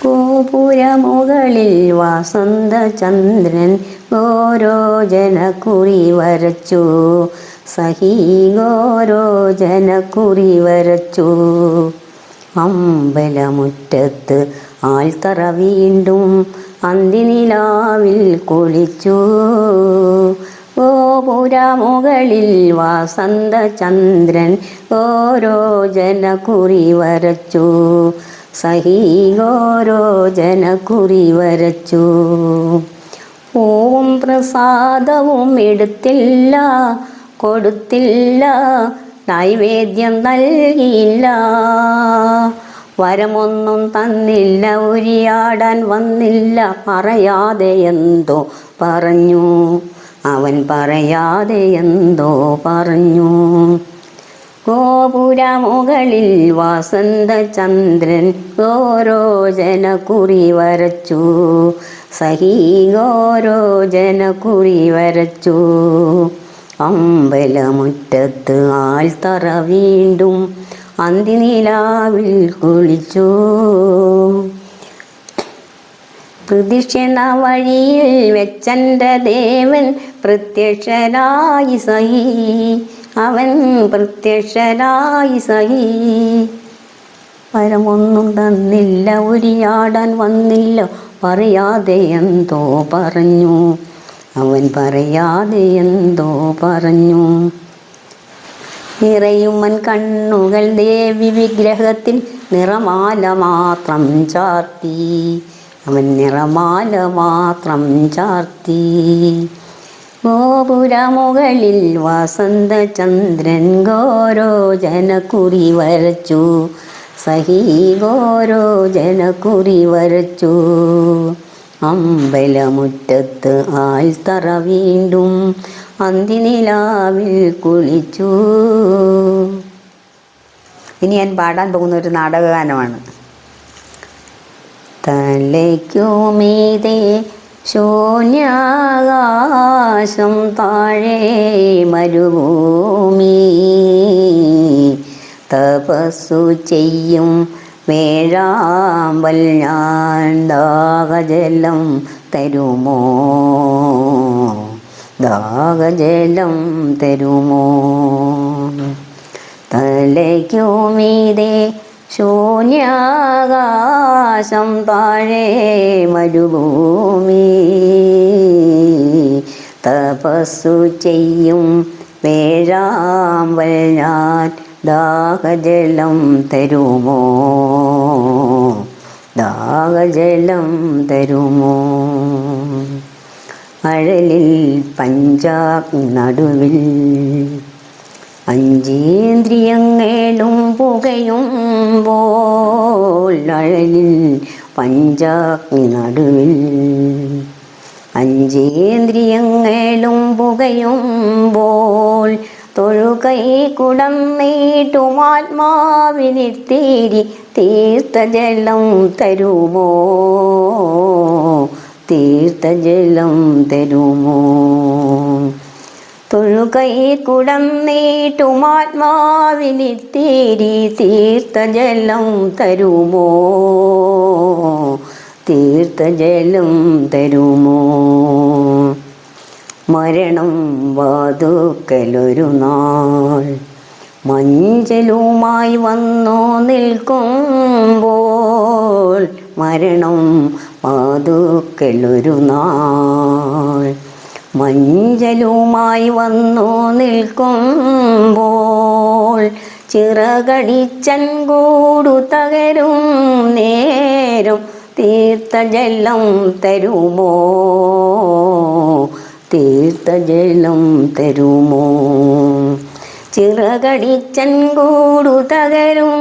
ഗോപുരമുകളിൽ വാസന്തചന്ദ്രൻ ഗോരോജനക്കുറി വരച്ചു. സഹി ഗോരോജനക്കുറി വരച്ചു. അമ്പലമുറ്റത്ത് ആൽത്തറ വീണ്ടും അന്തിനിലാവിൽ കുളിച്ചു. ഗോപുരമുകളിൽ വാസന്തചന്ദ്രൻ ഗോരോജനക്കുറി വരച്ചു. സഹി ഗോരോജനക്കുറി വരച്ചു. പൂവും പ്രസാദവും എടുത്തില്ല, കൊടുത്തില്ല, നൈവേദ്യം നൽകിയില്ല. വരമൊന്നും തന്നില്ല, ഉരിയാടാൻ വന്നില്ല. പറയാതെ എന്തോ പറഞ്ഞു, അവൻ പറയാതെ എന്തോ പറഞ്ഞു. ഗോപുരമുകളിൽ വാസന്തചന്ദ്രൻ ഗോരോജനക്കുറി വരച്ചു. സഹി ഗോരോജനക്കുറി വരച്ചു. അമ്പലമുറ്റത്ത് ആൽത്തറ വീണ്ടും അന്തിനിലാവിൽ കുളിച്ചു. പ്രദക്ഷിണ വഴിയിൽ വെച്ചൻ്റെ ദേവൻ പ്രത്യക്ഷനായി സഹി, അവൻ പ്രത്യക്ഷനായി സഹി. വരമൊന്നും തന്നില്ല, ഉരിയാടാൻ വന്നില്ല. പറയാതെ എന്തോ പറഞ്ഞു, അവൻ പറയാതെ എന്തോ പറഞ്ഞു. നിറയുമൻ കണ്ണുകൾ ദേവി വിഗ്രഹത്തിൽ നിറമാല മാത്രം ചാർത്തി, അവൻ നിറമാല മാത്രം ചാർത്തി. ഗോപുരമുകളിൽ വാസന്തചന്ദ്രൻ ഗോരോജനക്കുറി വരച്ചു. സഹി ഗോരോജനക്കുറി വരച്ചു. അമ്പലമുറ്റത്ത് ആൽത്തറ വീണ്ടും അന്തിനിലാവിൽ കുളിച്ചു. ഇനി ഞാൻ പാടാൻ പോകുന്ന ഒരു നാടകഗാനമാണ്. തലയ്ക്കുമീതെ ശൂന്യാകാശം, താഴെ മരുഭൂമി. തപസ്സു ചെയ്യും വേഴാമ്പൽ ഞാൻ, ദാഹജലം തരുമോ, ദാഹജലം തരുമോ. തലയ്ക്കുമീതെ ശൂന്യാകാശം, താഴെ മരുഭൂമി. തപസ്സു ചെയ്യും വേഴാമ്പൽ ഞാൻ, ദാഹജലം തരുമോ, ദാഹജലം തരുമോ. അഴലിൽ പഞ്ചാഗ്നി നടുവിൽ അഞ്ചേന്ദ്രിയങ്ങളും പുകയുമ്പോൾ. അഴലിൽ പഞ്ചാഗ്നി നടുവിൽ അഞ്ചേന്ദ്രിയങ്ങളും പുകയുമ്പോൾ. തൊഴുകൈ കുടം നീട്ടുമാത്മാവിനിത്തിരി തീർത്ഥജലം തരുമോ, തീർത്ഥജലം തരുമോ. തൊഴുകൈ കുടം നീട്ടുമാത്മാവിനിത്തിരി തീർത്ഥജലം തരുമോ, തീർത്ഥജലം തരുമോ. മരണം വാതുക്കലൊരു നാൾ, മഞ്ചലുമായി വന്നു നിൽക്കുമ്പോൾ. മരണം വാതുക്കലൊരു നാൾ, മഞ്ചലുമായി വന്നു നിൽക്കുമ്പോൾ. ചിറകടിച്ചൻ കൂടു തകരും നേരം തീർത്ഥജലം തരുമോ, തീർത്ഥജലം തരുമോ. ചിറകടിച്ചൻ കൂടു തകരും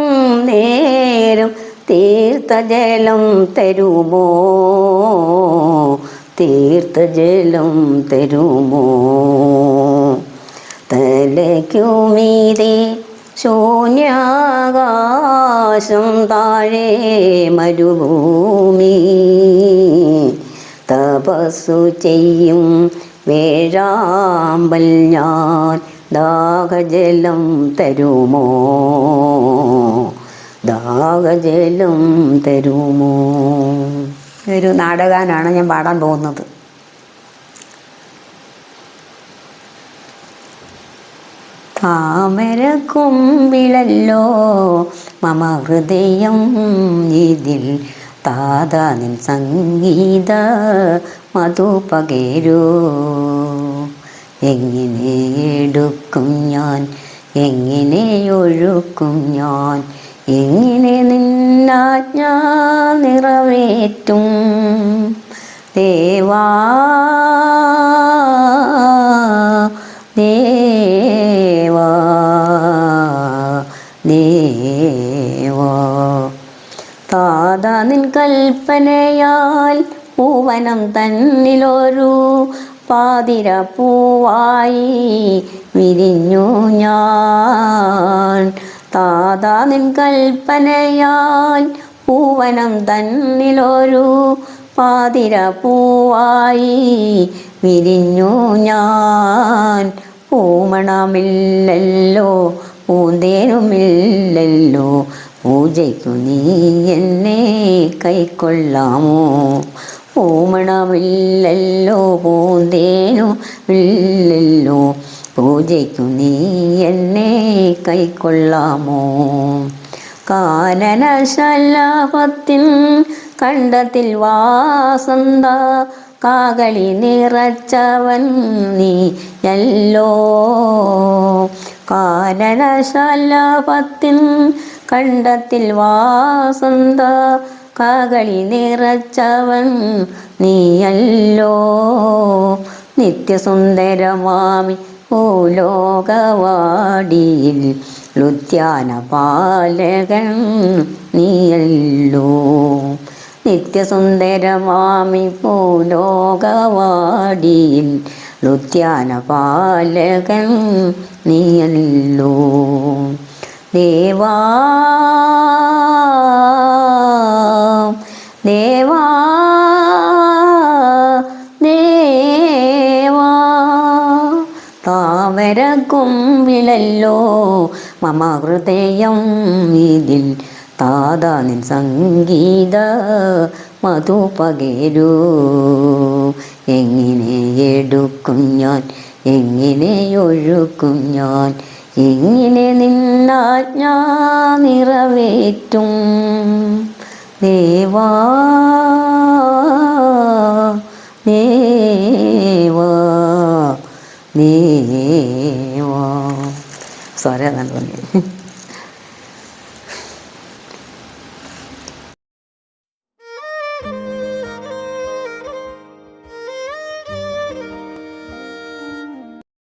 നേരം തീർത്ഥജലം തരുമോ, തീർത്ഥജലം തരുമോ. തലയ്ക്കുമീതെ ശൂന്യാകാശം, താഴെ മരുഭൂമി. തപസ്സു ചെയ്യും വേഴാമ്പൽ ഞാൻ, ദാഹജലം തരുമോ, ദാഹജലം തരുമോ. ഒരു നാടകാനാണ് ഞാൻ പാടാൻ പോകുന്നത്. താമരക്കൊമ്പിളല്ലോ മമ ഹൃദയം, ഇതിൽ താതാ നിൻ സംഗീത മധു പകരൂ. എങ്ങനെ എടുക്കും ഞാൻ, എങ്ങനെ ഒഴുക്കും ഞാൻ, എങ്ങനെ നിന്നാജ്ഞ നിറവേറ്റും. ദേവാ ദേവാ ദേവാ, താതാ നിൻ കൽപ്പനയാൽ പൂവനം തന്നിലൊരു പാതിര പൂവായി വിരിഞ്ഞു ഞാൻ. താതാ നിൻ കൽപ്പനയാൽ പൂവനം തന്നിലൊരു പാതിര പൂവായി വിരിഞ്ഞു ഞാൻ. പൂമണമില്ലല്ലോ പൂന്തേനുമില്ലല്ലോ, പൂജയ്ക്കു നീ എന്നെ കൈക്കൊള്ളാമോ. പൂമണമില്ലല്ലോ പൂന്തേനുമില്ലല്ലോ, പൂജയ്ക്കു നീ എന്നെ കൈക്കൊള്ളാമോ. കാനനശലഭത്തിൻ കണ്ടത്തിൽ വാസന്ത കാകളി നിറച്ചവൻ നീയല്ലോ. കാനനശലഭത്തിൻ കണ്ടത്തിൽ വാസന്ത കാകളി നിറച്ചവൻ നീയല്ലോ. നിത്യസുന്ദരമാമി ഭൂലോകവാടിയിൽ ഉദ്യാന പാലകൻ നീയല്ലോ. നിത്യസുന്ദരമാമി ഭൂലോകവാടിയിൽ ഉദ്യാന പാലകൻ നീയല്ലോ. ദേവാ ദേവാ ദേവാ, താമരക്കൊമ്പിളല്ലോ മമ ഹൃദയം, ഇതിൽ താതാ നിൻ സംഗീത മധു പകരൂ. എങ്ങനെ എടുക്കും ഞാൻ, എങ്ങനെ ഒഴുക്കും ഞാൻ, എങ്ങനെ നിന്നാജ്ഞ നിറവേറ്റും. ദേവാ ദേവാ ദേവാ. സ്വരം നല്ല